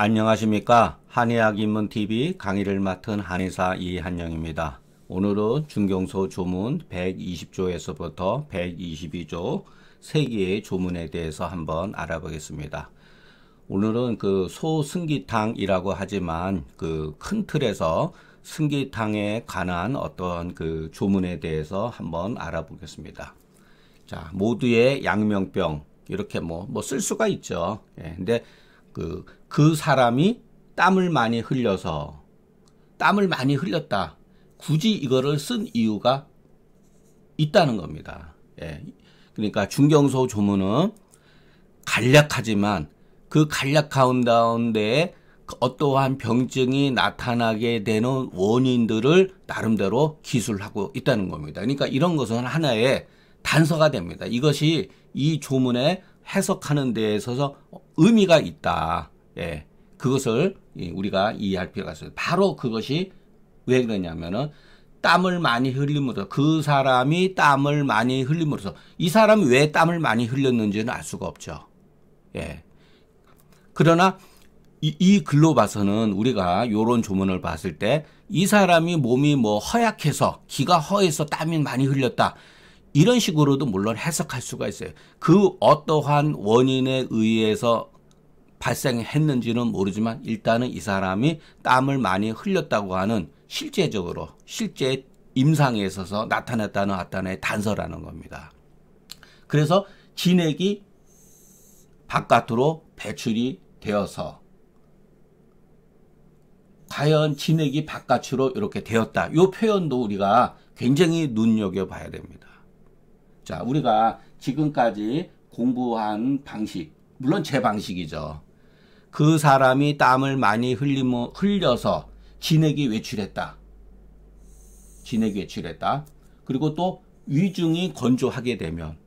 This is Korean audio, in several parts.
안녕하십니까. 한의학입문TV 강의를 맡은 한의사 이한영입니다. 오늘은 중경소 조문 120조에서부터 122조 3개의 조문에 대해서 한번 알아보겠습니다. 오늘은 그 소승기탕이라고 하지만 그 큰 틀에서 승기탕에 관한 어떤 그 조문에 대해서 한번 알아보겠습니다. 자, 모두의 양명병 이렇게 뭐 쓸 수가 있죠. 예, 근데 그 사람이 땀을 많이 흘렸다. 굳이 이거를 쓴 이유가 있다는 겁니다. 예. 그러니까 중경소 조문은 간략하지만 그 간략한 가운데 어떠한 병증이 나타나게 되는 원인들을 나름대로 기술하고 있다는 겁니다. 그러니까 이런 것은 하나의 단서가 됩니다. 이것이 이 조문에 해석하는 데 있어서 의미가 있다. 예. 그것을 우리가 이해할 필요가 있어요. 바로 그것이 왜 그러냐면은 땀을 많이 흘림으로써 그 사람이 땀을 많이 흘림으로써 이 사람이 왜 땀을 많이 흘렸는지는 알 수가 없죠. 예. 그러나 이 글로 봐서는 우리가 요런 조문을 봤을 때 이 사람이 몸이 뭐 허약해서 기가 허해서 땀이 많이 흘렸다. 이런 식으로도 물론 해석할 수가 있어요. 그 어떠한 원인에 의해서 발생했는지는 모르지만 일단은 이 사람이 땀을 많이 흘렸다고 하는 실제 임상에 있어서 나타났다는 하나의 단서라는 겁니다. 그래서 진액이 바깥으로 배출이 되어서 과연 진액이 바깥으로 이렇게 되었다. 이 표현도 우리가 굉장히 눈여겨봐야 됩니다. 자, 우리가 지금까지 공부한 방식, 물론 제 방식이죠. 그 사람이 땀을 많이 흘려서 진액이 외출했다. 그리고 또 위중이 건조하게 되면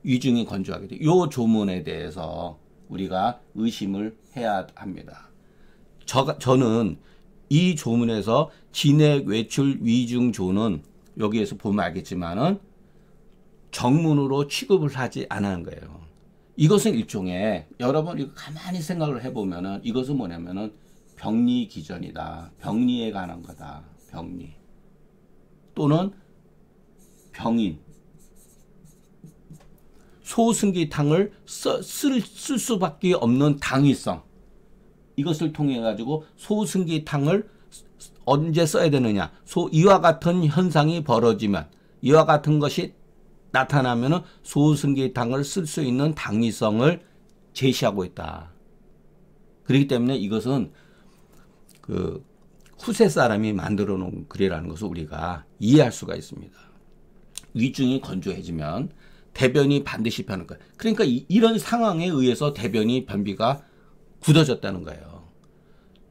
이 조문에 대해서 우리가 의심을 해야 합니다. 저는 이 조문에서 진액 외출 위중조는 여기에서 보면 알겠지만은 정문으로 취급을 하지 않은 거예요. 이것은 일종의 여러분 이거 가만히 생각을 해보면은 이것은 뭐냐면은 병리 기전이다. 병리에 관한 거다. 병리 또는 병인 소승기탕을 쓸 수밖에 없는 당위성 이것을 통해 가지고 소승기탕을 언제 써야 되느냐. 이와 같은 현상이 벌어지면 이와 같은 것이 나타나면은 소승기탕을 쓸 수 있는 당위성을 제시하고 있다. 그렇기 때문에 이것은 그 후세 사람이 만들어 놓은 글이라는 것을 우리가 이해할 수가 있습니다. 위중이 건조해지면 대변이 반드시 변할 거예요. 그러니까 이런 상황에 의해서 대변이 변비가 굳어졌다는 거예요.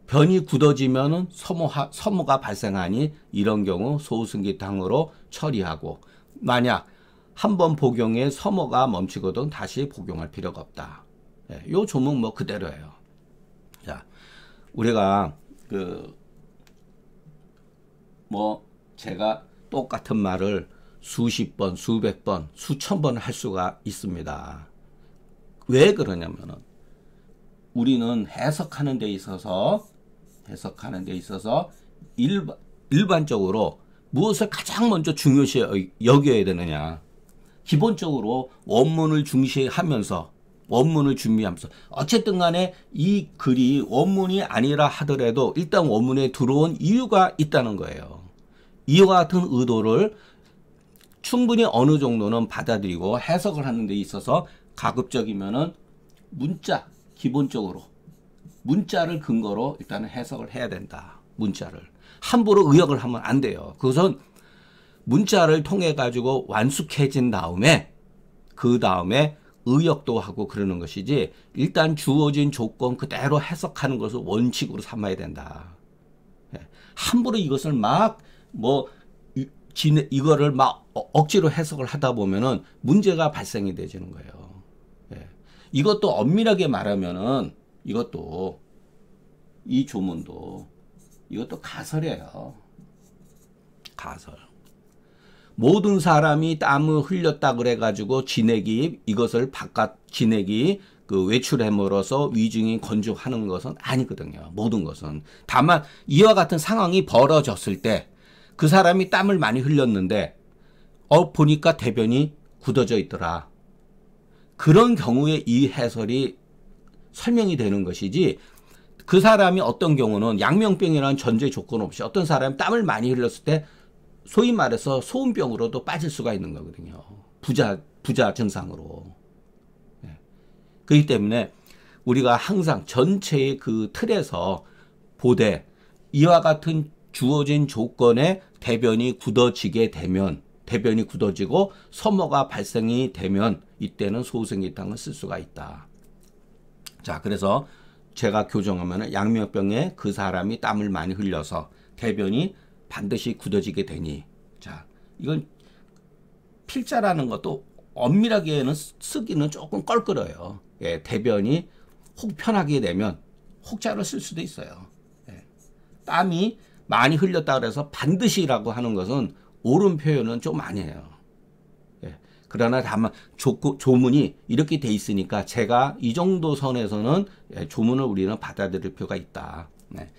변이 굳어지면은 서모가 발생하니 이런 경우 소승기탕으로 처리하고 만약 한번 복용에 서모가 멈추거든 다시 복용할 필요가 없다. 예, 요 조문 뭐 그대로예요. 자, 우리가 제가 똑같은 말을 수십 번, 수백 번, 수천 번 할 수가 있습니다. 왜 그러냐면은 우리는 해석하는 데 있어서 일반적으로 무엇을 가장 먼저 중요시 여겨야 되느냐. 기본적으로 원문을 중시하면서 원문을 준비하면서 어쨌든 간에 이 글이 원문이 아니라 하더라도 일단 원문에 들어온 이유가 있다는 거예요. 이와 같은 의도를 충분히 어느 정도는 받아들이고 해석을 하는 데 있어서 가급적이면은 기본적으로 문자를 근거로 일단은 해석을 해야 된다. 문자를. 함부로 의역을 하면 안 돼요. 그것은 문자를 통해 가지고 완숙해진 다음에 그 다음에 의역도 하고 그러는 것이지 일단 주어진 조건 그대로 해석하는 것을 원칙으로 삼아야 된다. 함부로 이것을 이거를 억지로 해석을 하다 보면은 문제가 발생이 되지는 거예요. 이것도 엄밀하게 말하면은 이 조문도 이것도 가설이에요. 가설. 모든 사람이 땀을 흘렸다 그래가지고 진액이 그 외출함으로써 위증이 건조하는 것은 아니거든요. 모든 것은. 다만 이와 같은 상황이 벌어졌을 때 그 사람이 땀을 많이 흘렸는데 보니까 대변이 굳어져 있더라. 그런 경우에 이 해설이 설명이 되는 것이지, 그 사람이 어떤 경우는 양명병이라는 전제 조건 없이 어떤 사람이 땀을 많이 흘렸을 때 소위 말해서 소음병으로도 빠질 수가 있는 거거든요. 부자 증상으로. 그렇기 때문에 우리가 항상 전체의 그 틀에서 보되 이와 같은 주어진 조건에 대변이 굳어지게 되면, 대변이 굳어지고 서모가 발생이 되면 이때는 소우생리탕을 쓸 수가 있다. 자, 그래서 제가 교정하면 양명병에 그 사람이 땀을 많이 흘려서 대변이 반드시 굳어지게 되니, 자, 이건 필자라는 것도 엄밀하게는 쓰기는 조금 껄끄러요. 예, 대변이 혹 편하게 되면 혹자를 쓸 수도 있어요. 예. 땀이 많이 흘렸다 그래서 반드시라고 하는 것은 옳은 표현은 좀 아니에요. 예. 그러나 다만 조문이 이렇게 돼 있으니까 제가 이 정도 선에서는 조문을 우리는 받아들일 필요가 있다. 네.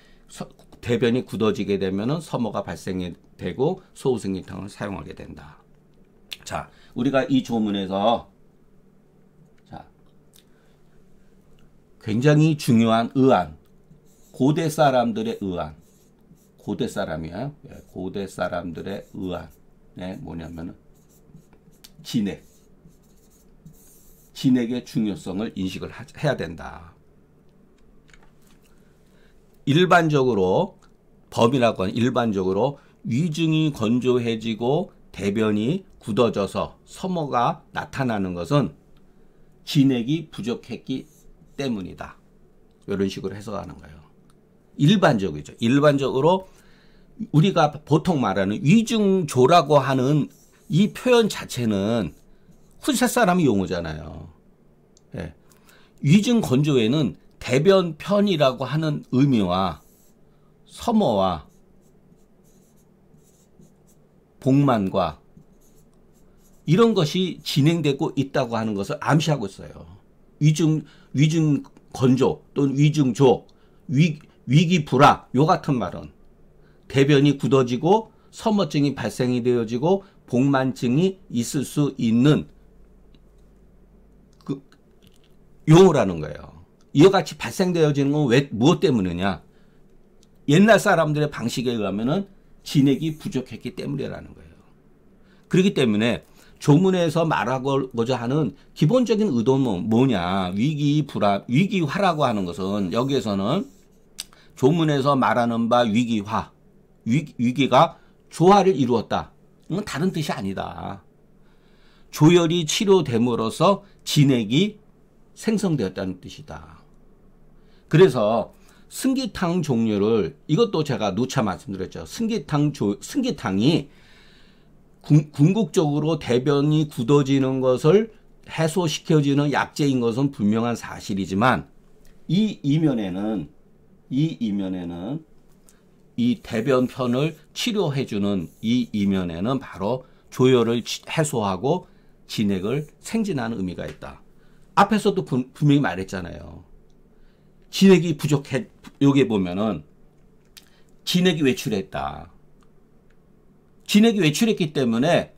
대변이 굳어지게 되면은 서모가 발생이 되고 소우생리탕을 사용하게 된다. 자, 우리가 이 조문에서 굉장히 중요한 의안, 고대 사람들의 의안, 고대 사람이에요. 고대 사람들의 의안, 네, 뭐냐면은 진액의 중요성을 인식을 해야 된다. 일반적으로 범이라고 하는 일반적으로 위증이 건조해지고 대변이 굳어져서 서모가 나타나는 것은 진액이 부족했기 때문이다. 이런 식으로 해석하는 거예요. 일반적이죠. 일반적으로 우리가 보통 말하는 위증조라고 하는 이 표현 자체는 후세 사람의 용어잖아요. 예. 위증 건조에는 대변 편이라고 하는 의미와 서모와 복만과 이런 것이 진행되고 있다고 하는 것을 암시하고 있어요. 위증 건조 또는 위증조, 위기 불화 요 같은 말은 대변이 굳어지고 서머증이 발생이 되어지고 복만증이 있을 수 있는 그 용어라는 거예요. 이와 같이 발생되어지는 건 왜 무엇 때문이냐? 옛날 사람들의 방식에 의하면은 진액이 부족했기 때문이라는 거예요. 그렇기 때문에 조문에서 말하고자 하는 기본적인 의도는 뭐냐? 위기화라고 하는 것은 여기에서는 조문에서 말하는 바 위기화, 위기가 조화를 이루었다. 이건 다른 뜻이 아니다. 조혈이 치료됨으로써 진액이 생성되었다는 뜻이다. 그래서 승기탕 종류를, 이것도 제가 누차 말씀드렸죠. 승기탕이 궁극적으로 대변이 굳어지는 것을 해소시켜주는 약재인 것은 분명한 사실이지만 이 이면에는 이 대변편을 치료해주는 이 이면에는 바로 조혈을 해소하고 진액을 생진하는 의미가 있다. 앞에서도 분명히 말했잖아요. 진액이 부족해, 여기 보면은 진액이 외출했다. 진액이 외출했기 때문에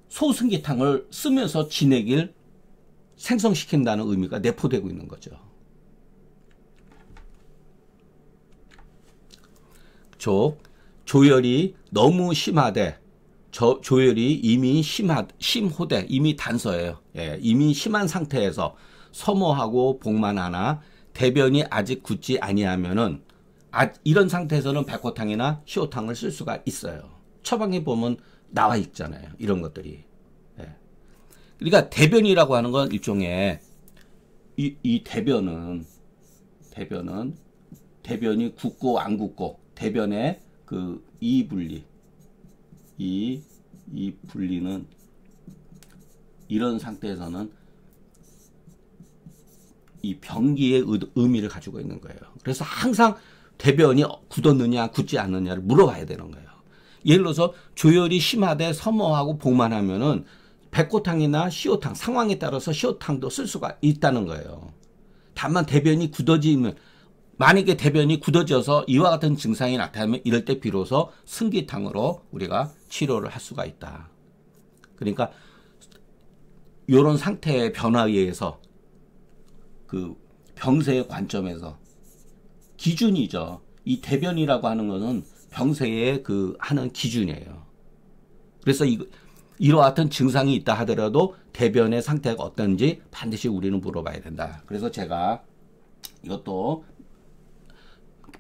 소승기탕을 쓰면서 진액을 생성시킨다는 의미가 내포되고 있는 거죠. 조혈이 너무 심하되, 조혈이 이미 심호되, 이미 단서예요. 예, 이미 심한 상태에서 서모하고 복만하나 대변이 아직 굳지 아니하면은 이런 상태에서는 백호탕이나 시호탕을 쓸 수가 있어요. 처방에 보면 나와 있잖아요. 이런 것들이. 예. 그러니까 대변이라고 하는 건 일종의 이 대변이 굳고 안 굳고 대변의 그 이 분리, 이 분리는 이런 상태에서는 이 병기의 의미를 가지고 있는 거예요. 그래서 항상 대변이 굳었느냐 굳지 않느냐를 물어봐야 되는 거예요. 예를 들어서 조혈이 심하되 서모하고 복만하면은 백호탕이나 시호탕 상황에 따라서 시호탕도 쓸 수가 있다는 거예요. 다만 대변이 굳어지면 만약에 대변이 굳어져서 이와 같은 증상이 나타나면 이럴 때 비로소 승기탕으로 우리가 치료를 할 수가 있다. 그러니까 이런 상태의 변화에 의해서 그 병세의 관점에서 기준이죠. 이 대변이라고 하는 것은 병세의 그 하는 기준이에요. 그래서 이러한 증상이 있다 하더라도 대변의 상태가 어떤지 반드시 우리는 물어봐야 된다. 그래서 제가 이것도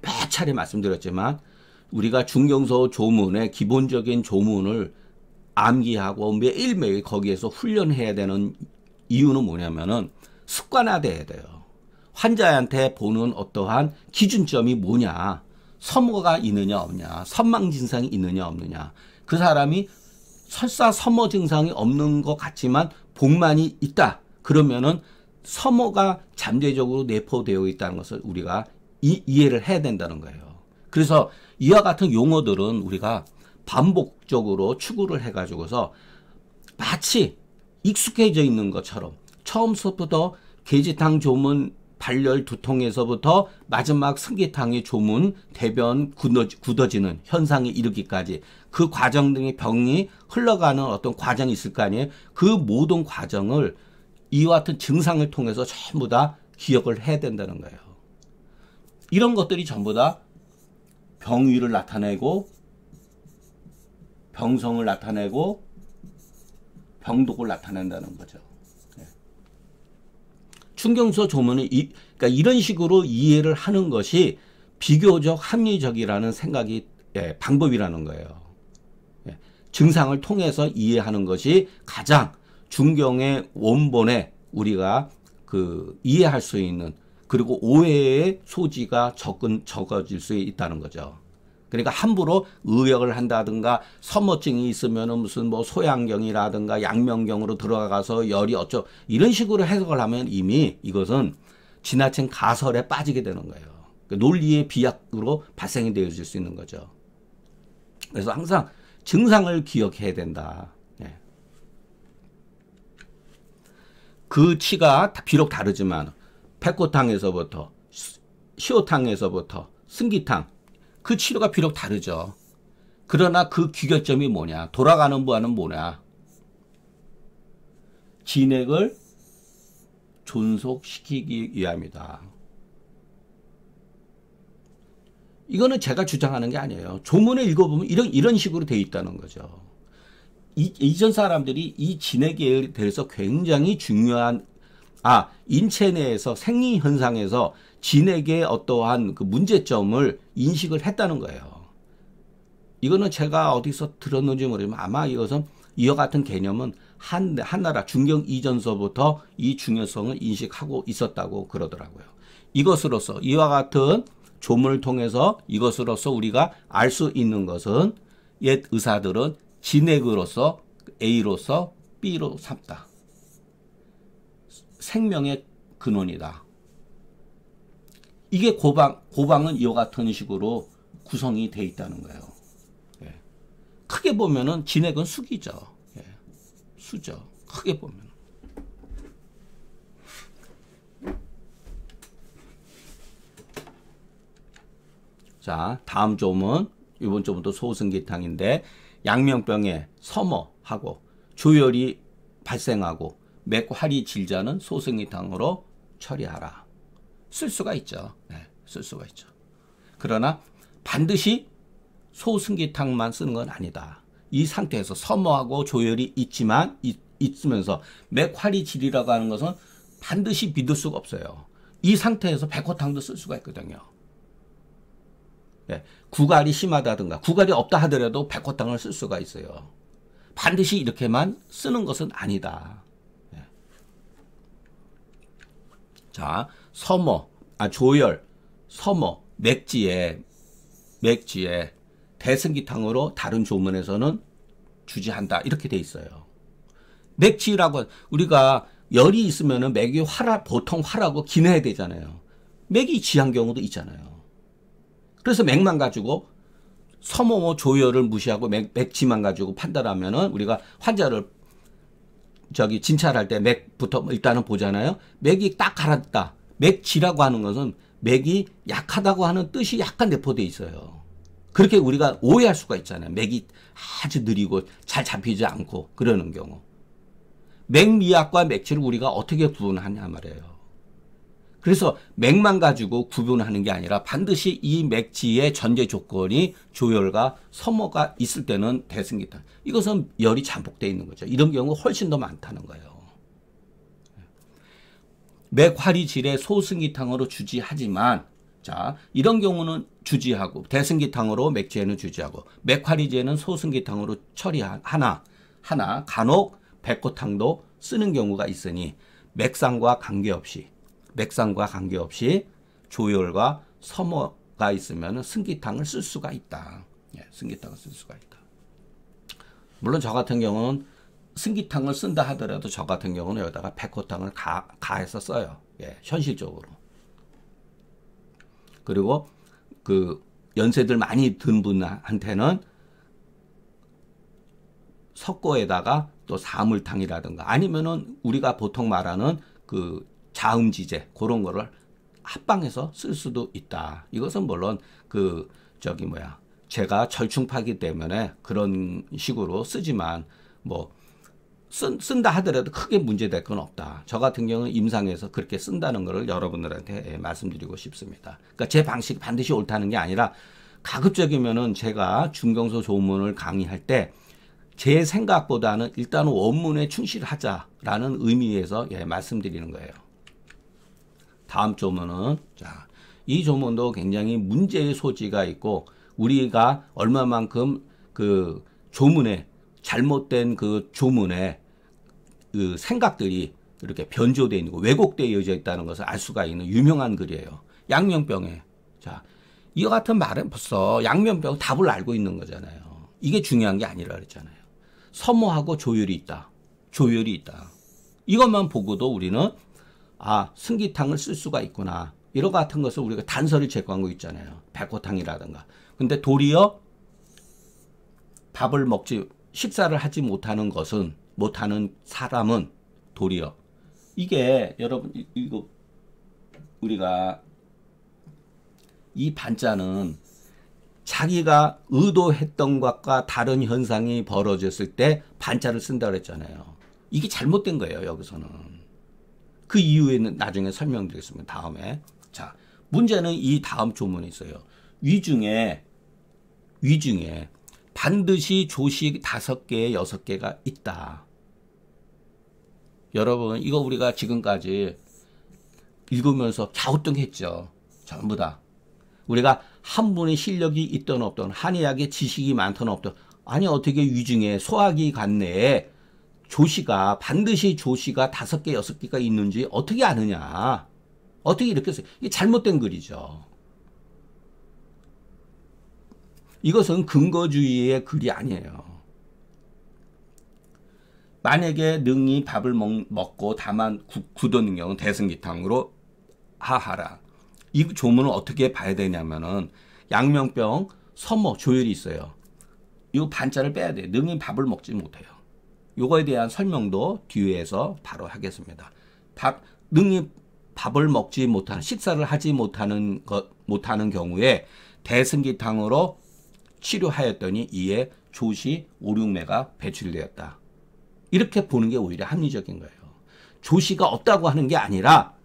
몇 차례 말씀드렸지만 우리가 중경서 조문의 기본적인 조문을 암기하고 매일매일 거기에서 훈련해야 되는 이유는 뭐냐면은 습관화돼야 돼요. 환자한테 보는 어떠한 기준점이 뭐냐, 서모가 있느냐 없느냐, 선망 증상이 있느냐 없느냐, 그 사람이 설사 서모 증상이 없는 것 같지만 복만이 있다. 그러면은 서모가 잠재적으로 내포되어 있다는 것을 우리가 이해를 해야 된다는 거예요. 그래서 이와 같은 용어들은 우리가 반복적으로 추구를 해가지고서 마치 익숙해져 있는 것처럼 처음부터 계지탕 조문 발열 두통에서부터 마지막 승기탕의 조문 대변 굳어지는 현상에 이르기까지 그 과정 등의 병이 흘러가는 어떤 과정이 있을 거 아니에요. 그 모든 과정을 이와 같은 증상을 통해서 전부 다 기억을 해야 된다는 거예요. 이런 것들이 전부 다 병위를 나타내고 병성을 나타내고 병독을 나타낸다는 거죠. 충경서 조문은 그러니까 이런 식으로 이해를 하는 것이 비교적 합리적이라는 생각이 방법이라는 거예요. 증상을 통해서 이해하는 것이 가장 중경의 원본에 우리가 그 이해할 수 있는 그리고 오해의 소지가 적어질 수 있다는 거죠. 그러니까 함부로 의역을 한다든가 서모증이 있으면은 무슨 뭐 소양경이라든가 양명경으로 들어가서 열이 이런 식으로 해석을 하면 이미 이것은 지나친 가설에 빠지게 되는 거예요. 그러니까 논리의 비약으로 발생이 되어질 수 있는 거죠. 그래서 항상 증상을 기억해야 된다. 그 치가 비록 다르지만 백호탕에서부터 시호탕에서부터 승기탕 그 치료가 비록 다르죠. 그러나 그 귀결점이 뭐냐? 돌아가는 부하는 뭐냐? 진액을 존속시키기 위함이다. 이거는 제가 주장하는 게 아니에요. 조문을 읽어보면 이런 식으로 되어 있다는 거죠. 이전 사람들이 이 진액에 대해서 굉장히 중요한 인체 내에서 생리 현상에서 진액의 어떠한 그 문제점을 인식을 했다는 거예요. 이거는 제가 어디서 들었는지 모르지만 아마 이것은 이와 같은 개념은 한나라 중경 이전서부터 이 중요성을 인식하고 있었다고 그러더라고요. 이것으로서 이와 같은 조문을 통해서 이것으로서 우리가 알 수 있는 것은 옛 의사들은 진액으로서 A로서 B로 삼다. 생명의 근원이다. 이게 고방은 이와 같은 식으로 구성이 되어 있다는 거예요. 크게 보면은 진액은 수기죠. 수죠. 크게 보면. 자, 다음 조문. 이번 조문도 소승기탕인데 양명병에 서머하고 조열이 발생하고 맥활이 질자는 소승기탕으로 처리하라. 쓸 수가 있죠. 쓸 수가 있죠. 그러나 반드시 소승기탕만 쓰는 건 아니다. 이 상태에서 서머하고 조열이 있으면서 맥활이 질이라고 하는 것은 반드시 믿을 수가 없어요. 이 상태에서 백호탕도 쓸 수가 있거든요. 구갈이 심하다든가 구갈이 없다 하더라도 백호탕을 쓸 수가 있어요. 반드시 이렇게만 쓰는 것은 아니다. 자, 조열, 서머, 맥지에 대승기탕으로 다른 조문에서는 주지한다. 이렇게 돼 있어요. 맥지라고 우리가 열이 있으면은 맥이 보통 활하고 기내야 되잖아요. 맥이 지한 경우도 있잖아요. 그래서 맥만 가지고 서머 조열을 무시하고 맥지만 가지고 판단하면은 우리가 환자를 진찰할 때 맥부터 일단은 보잖아요. 맥이 딱 가라앉다. 맥지라고 하는 것은 맥이 약하다고 하는 뜻이 약간 내포되어 있어요. 그렇게 우리가 오해할 수가 있잖아요. 맥이 아주 느리고 잘 잡히지 않고 그러는 경우. 맥미약과 맥지를 우리가 어떻게 구분하냐 말이에요. 그래서 맥만 가지고 구분하는 게 아니라 반드시 이 맥지의 전제 조건이 조열과 섬어가 있을 때는 대승기탕. 이것은 열이 잠복되어 있는 거죠. 이런 경우 훨씬 더 많다는 거예요. 맥화리질에 소승기탕으로 주지하지만 자 이런 경우는 주지하고 대승기탕으로 맥지에는 주지하고 맥화리질에는 소승기탕으로 처리하나 간혹 백호탕도 쓰는 경우가 있으니 맥상과 관계없이 조열과 섬어가 있으면 승기탕을 쓸 수가 있다. 예, 승기탕을 쓸 수가 있다. 물론 저 같은 경우는 승기탕을 쓴다 하더라도 저 같은 경우는 여기다가 백호탕을 가해서 써요. 예, 현실적으로. 그리고 그 연세들 많이 든 분한테는 석고에다가 또 사물탕이라든가 아니면은 우리가 보통 말하는 그 자음지제 그런 거를 합방해서 쓸 수도 있다. 이것은 물론 제가 절충파기 때문에 그런 식으로 쓰지만 뭐 쓴다 하더라도 크게 문제될 건 없다. 저 같은 경우는 임상에서 그렇게 쓴다는 것을 여러분들한테 말씀드리고 싶습니다. 그러니까 제 방식이 반드시 옳다는 게 아니라 가급적이면은 제가 중경소 조문을 강의할 때 제 생각보다는 일단 원문에 충실하자라는 의미에서 말씀드리는 거예요. 다음 조문은 이 조문도 굉장히 문제의 소지가 있고 우리가 얼마만큼 그 조문에 잘못된 그 조문에 그 생각들이 이렇게 변조되어 있는 거 왜곡되어져 있다는 것을 알 수가 있는 유명한 글이에요. 양명병에 이와 같은 말은 벌써 양면병 답을 알고 있는 거잖아요. 이게 중요한 게 아니라 그랬잖아요. 섬호하고 조율이 있다. 조율이 있다. 이것만 보고도 우리는 승기탕을 쓸 수가 있구나. 이런 같은 것을 우리가 단서를 제공한 거 있잖아요. 백호탕이라든가. 근데 도리어 식사를 하지 못하는 사람은 도리어 이게 여러분 이거 우리가 이 반자는 자기가 의도했던 것과 다른 현상이 벌어졌을 때 반자를 쓴다 그랬잖아요. 이게 잘못된 거예요. 여기서는. 그 이유에는 나중에 설명드리겠습니다. 다음에. 문제는 이 다음 조문이 있어요. 위중에 반드시 조식 5개, 6개가 있다. 여러분 이거 우리가 지금까지 읽으면서 갸우뚱했죠. 전부 다. 우리가 한 분의 실력이 있든 없든 한의학의 지식이 많든 없든 아니 어떻게 위중에 소화기 관내에 반드시 조시가 5개, 6개가 있는지 어떻게 아느냐. 어떻게 이렇게 써요. 이게 잘못된 글이죠. 이것은 근거주의의 글이 아니에요. 만약에 능히 밥을 먹고 다만 굳었는 경우는 대승기탕으로 하하라. 이 조문을 어떻게 봐야 되냐면은 양명병, 섬어, 조열이 있어요. 이 반자를 빼야 돼요. 능히 밥을 먹지 못해요. 요거에 대한 설명도 뒤에서 바로 하겠습니다. 능히 밥을 먹지 못하는, 식사를 하지 못하는 경우에 대승기탕으로 치료하였더니 이에 조시 5, 6매가 배출되었다. 이렇게 보는 게 오히려 합리적인 거예요. 조시가 없다고 하는 게 아니라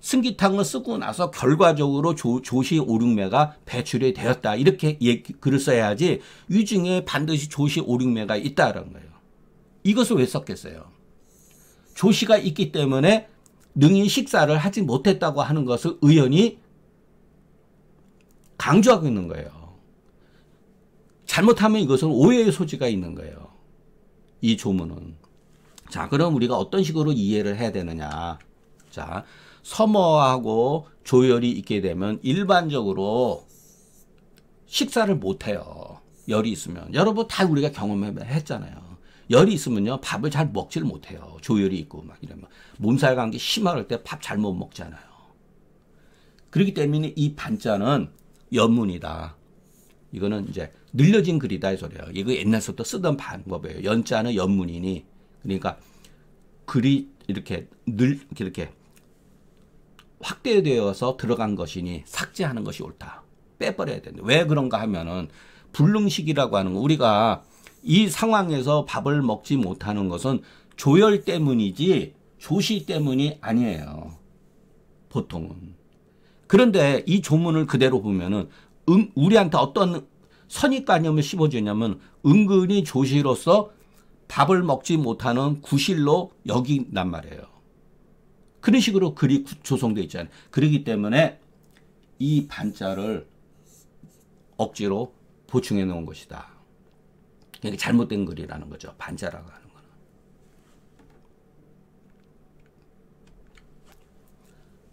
승기탕을 쓰고 나서 결과적으로 조시 5, 6매가 배출이 되었다. 이렇게 글을 써야지 위중에 반드시 조시 5, 6매가 있다는 거예요. 이것을 왜 썼겠어요? 조시가 있기 때문에 능히 식사를 하지 못했다고 하는 것을 의원이 강조하고 있는 거예요. 잘못하면 이것은 오해의 소지가 있는 거예요. 이 조문은. 그럼 우리가 어떤 식으로 이해를 해야 되느냐. 섬어하고 조열이 있게 되면 일반적으로 식사를 못해요. 열이 있으면. 여러분 다 우리가 경험했잖아요. 열이 있으면요 밥을 잘 먹지를 못해요. 조열이 있고 막 이러면 몸살 감기 심할 때 밥 잘 못 먹잖아요. 그렇기 때문에 이 반자는 연문이다. 이거는 이제 늘려진 글이다 이 소리예요. 이거 옛날부터 쓰던 방법이에요. 연자는 연문이니 그러니까 글이 이렇게 이렇게 확대되어서 들어간 것이니 삭제하는 것이 옳다. 빼버려야 된다. 왜 그런가 하면은 불능식이라고 하는 거, 우리가 이 상황에서 밥을 먹지 못하는 것은 조열 때문이지 조시 때문이 아니에요. 보통은. 그런데 이 조문을 그대로 보면은 우리한테 어떤 선입관념을 씹어주냐면 은근히 조시로서 밥을 먹지 못하는 구실로 여긴단 말이에요. 그런 식으로 글이 조성되어 있잖아요. 그렇기 때문에 이 반자를 억지로 보충해 놓은 것이다. 그러니까 잘못된 글이라는 거죠. 반자라고 하는 거는.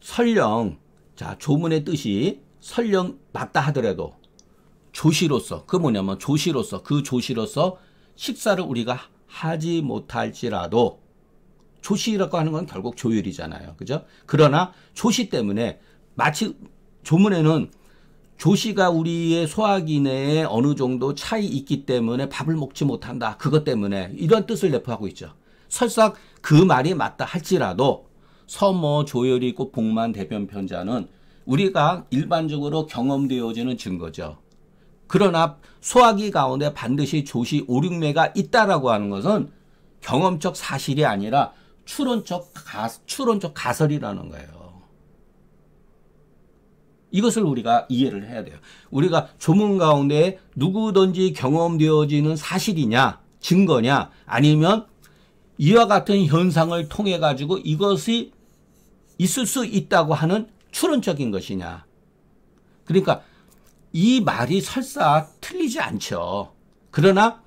설령, 자, 조문의 뜻이 설령 맞다 하더라도 조시로서, 그 뭐냐면 조시로서, 그 조시로서 식사를 우리가 하지 못할지라도, 조시라고 하는 건 결국 조율이잖아요. 그죠? 그러나 조시 때문에 마치 조문에는 조시가 우리의 소화기 내에 어느 정도 차이 있기 때문에 밥을 먹지 못한다. 그것 때문에 이런 뜻을 내포하고 있죠. 설사 그 말이 맞다 할지라도 서모, 조열이 있고 복만, 대변, 편자는 우리가 일반적으로 경험되어지는 증거죠. 그러나 소화기 가운데 반드시 조시 5, 6매가 있다라고 하는 것은 경험적 사실이 아니라 추론적 가설이라는 거예요. 이것을 우리가 이해를 해야 돼요. 우리가 조문 가운데 누구든지 경험되어지는 사실이냐, 증거냐, 아니면 이와 같은 현상을 통해 가지고 이것이 있을 수 있다고 하는 추론적인 것이냐. 그러니까 이 말이 설사 틀리지 않죠. 그러나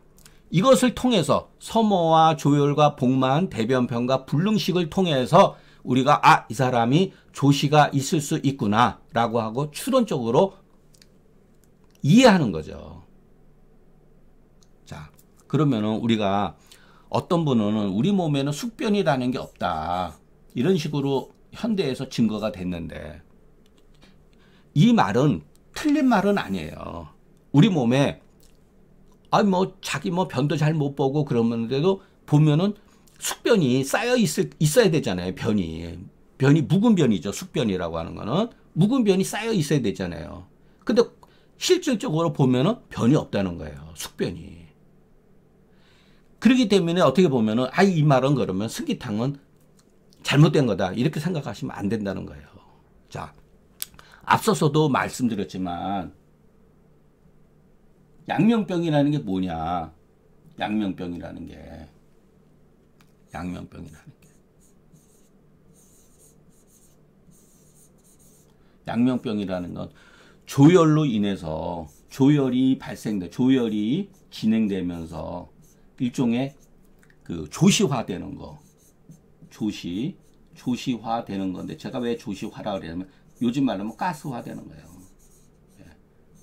이것을 통해서 서모와 조열과 복만, 대변편과 불능식을 통해서 우리가 이 사람이 조시가 있을 수 있구나 라고 하고 추론적으로 이해하는 거죠. 자, 그러면은 우리가 어떤 분은 우리 몸에는 숙변이라는 게 없다. 이런 식으로 현대에서 증거가 됐는데 이 말은 틀린 말은 아니에요. 우리 몸에 자기 변도 잘 못 보고 그러는데도 보면은 숙변이 쌓여 있어야 되잖아요. 변이 묵은 변이죠. 숙변이라고 하는 거는 묵은 변이 쌓여 있어야 되잖아요. 근데 실질적으로 보면은 변이 없다는 거예요. 숙변이. 그렇기 때문에 어떻게 보면은 이 말은 그러면 승기탕은 잘못된 거다. 이렇게 생각하시면 안 된다는 거예요. 자, 앞서서도 말씀드렸지만 양명병이라는 게 뭐냐? 양명병이라는 게 양명병이라는 건 조열로 인해서 조열이 진행되면서 일종의 그 조시화되는 거, 조시화되는 건데 제가 왜 조시화라 그러냐면 요즘 말로 하면 가스화되는 거예요.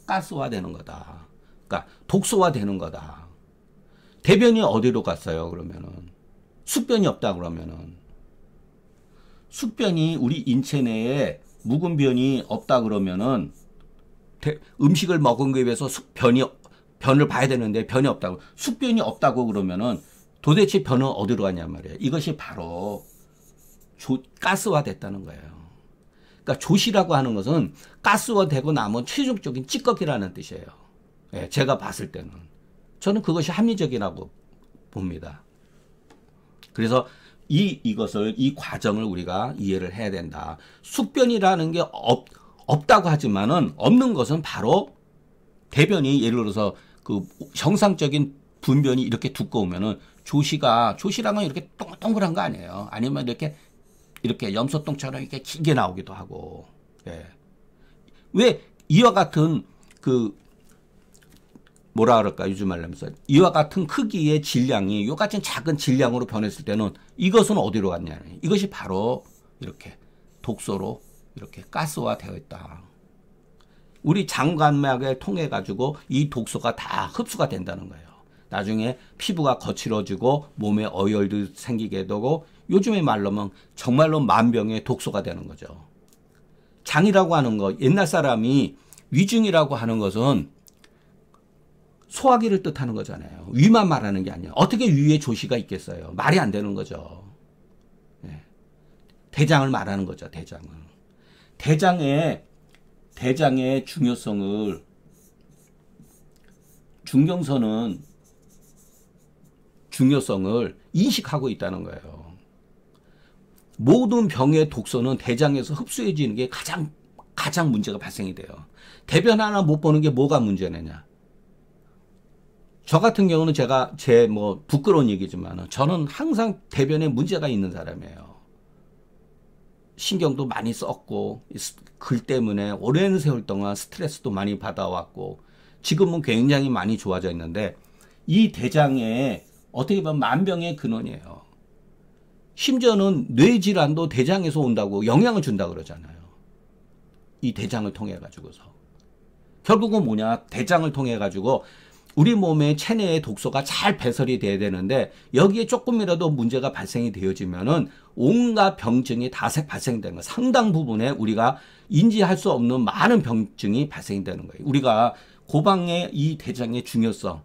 가스화되는 거다. 그러니까 독소화되는 거다. 대변이 어디로 갔어요? 그러면은 숙변이 없다 그러면은 숙변이 우리 인체 내에 묵은 변이 없다 그러면은 음식을 먹은 거에 비해서 변을 봐야 되는데 변이 없다고 숙변이 없다고 그러면은 도대체 변은 어디로 가냐 말이에요. 이것이 바로 가스화됐다는 거예요. 그러니까 조시라고 하는 것은 가스화되고 남은 최종적인 찌꺼기라는 뜻이에요. 예, 제가 봤을 때는 저는 그것이 합리적이라고 봅니다. 그래서 이 과정을 우리가 이해를 해야 된다. 숙변이라는 게 없다고 하지만은 없는 것은 바로 대변이 예를 들어서 그 정상적인 분변이 이렇게 두꺼우면은 조시라는 건 이렇게 동글동글한 거 아니에요. 아니면 이렇게 염소똥처럼 이렇게 길게 나오기도 하고. 예. 왜 이와 같은 뭐라 그럴까 요즘 말로 하면서 이와 같은 크기의 질량이 요 같은 작은 질량으로 변했을 때는 이것은 어디로 갔냐. 이것이 바로 이렇게 독소로 이렇게 가스화 되어 있다. 우리 장관맥을 통해 가지고 이 독소가 다 흡수가 된다는 거예요. 나중에 피부가 거칠어지고 몸에 어혈도 생기게 되고 요즘의 말로 하면 정말로 만병의 독소가 되는 거죠. 장이라고 하는 거 옛날 사람이 위중이라고 하는 것은 소화기를 뜻하는 거잖아요. 위만 말하는 게 아니에요. 어떻게 위에 조시가 있겠어요. 말이 안 되는 거죠. 대장을 말하는 거죠. 대장을. 대장의 중요성을 중경선은 중요성을 인식하고 있다는 거예요. 모든 병의 독소는 대장에서 흡수해지는 게 가장 문제가 발생이 돼요. 대변 하나 못 보는 게 뭐가 문제냐냐. 저 같은 경우는 제 부끄러운 얘기지만 저는 항상 대변에 문제가 있는 사람이에요. 신경도 많이 썼고 글 때문에 오랜 세월 동안 스트레스도 많이 받아왔고 지금은 굉장히 많이 좋아져 있는데 이 대장에 어떻게 보면 만병의 근원이에요. 심지어는 뇌질환도 대장에서 온다고 영향을 준다고 그러잖아요. 이 대장을 통해 가지고서. 결국은 뭐냐? 대장을 통해 가지고 우리 몸의 체내의 독소가 잘 배설이 돼야 되는데 여기에 조금이라도 문제가 발생이 되어지면은 온갖 병증이 다 발생되는 거예요. 상당 부분에 우리가 인지할 수 없는 많은 병증이 발생되는 거예요. 우리가 고방의 이 대장의 중요성,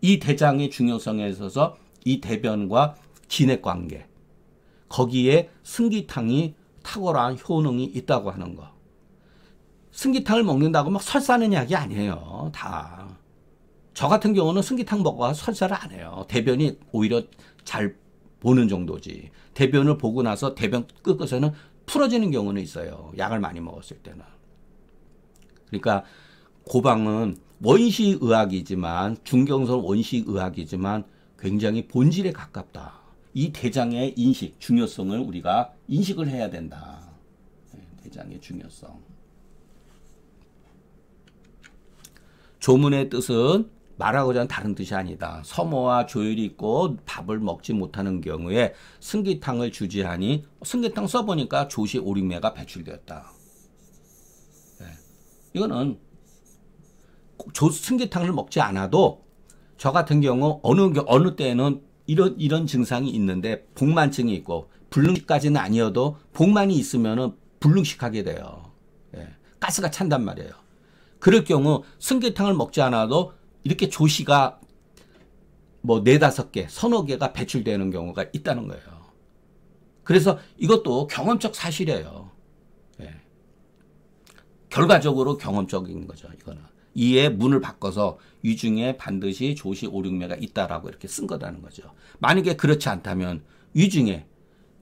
이 대장의 중요성에 있어서 이 대변과 진액 관계, 거기에 승기탕이 탁월한 효능이 있다고 하는 거. 승기탕을 먹는다고 막 설사하는 약이 아니에요. 다. 저 같은 경우는 승기탕 먹어서 설사를 안 해요. 대변이 오히려 잘 보는 정도지. 대변을 보고 나서 대변 끝에서는 풀어지는 경우는 있어요. 약을 많이 먹었을 때는. 그러니까 고방은 원시의학이지만 중경선 원시의학이지만 굉장히 본질에 가깝다. 이 대장의 인식, 중요성을 우리가 인식을 해야 된다. 대장의 중요성. 조문의 뜻은 말하고자 하는 다른 뜻이 아니다. 서모와 조혈이 있고 밥을 먹지 못하는 경우에 승기탕을 주지하니 승기탕 써보니까 조시 오륙매가 배출되었다. 이거는 승기탕을 먹지 않아도 저 같은 경우 어느 때에는 이런 증상이 있는데 복만증이 있고 불능식까지는 아니어도 복만이 있으면은 불능식하게 돼요. 가스가 찬단 말이에요. 그럴 경우 승기탕을 먹지 않아도 이렇게 조시가 4-5개, 서너 개가 배출되는 경우가 있다는 거예요. 그래서 이것도 경험적 사실이에요. 결과적으로 경험적인 거죠. 이거는. 이에 문을 바꿔서 위중에 반드시 조시 오륙매가 있다라고 이렇게 쓴 거라는 거죠. 만약에 그렇지 않다면 위중에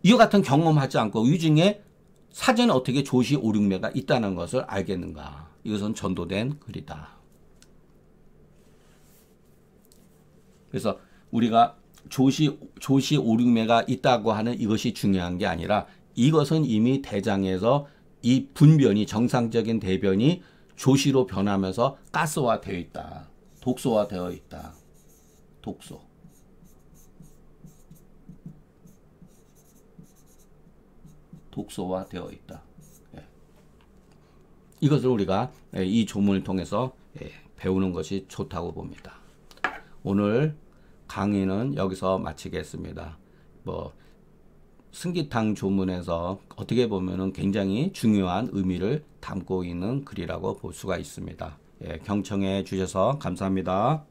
이와 같은 경험하지 않고 위중에 사전에 어떻게 조시 오륙매가 있다는 것을 알겠는가. 이것은 전도된 글이다. 그래서 우리가 조시 오륙매가 있다고 하는 이것이 중요한 게 아니라 이것은 이미 대장에서 이 분변이 정상적인 대변이 조시로 변하면서 가스화되어 있다. 독소화되어 있다. 독소. 독소화되어 있다. 이것을 우리가 이 조문을 통해서 배우는 것이 좋다고 봅니다. 오늘 강의는 여기서 마치겠습니다. 승기탕 조문에서 어떻게 보면은 굉장히 중요한 의미를 담고 있는 글이라고 볼 수가 있습니다. 경청해 주셔서 감사합니다.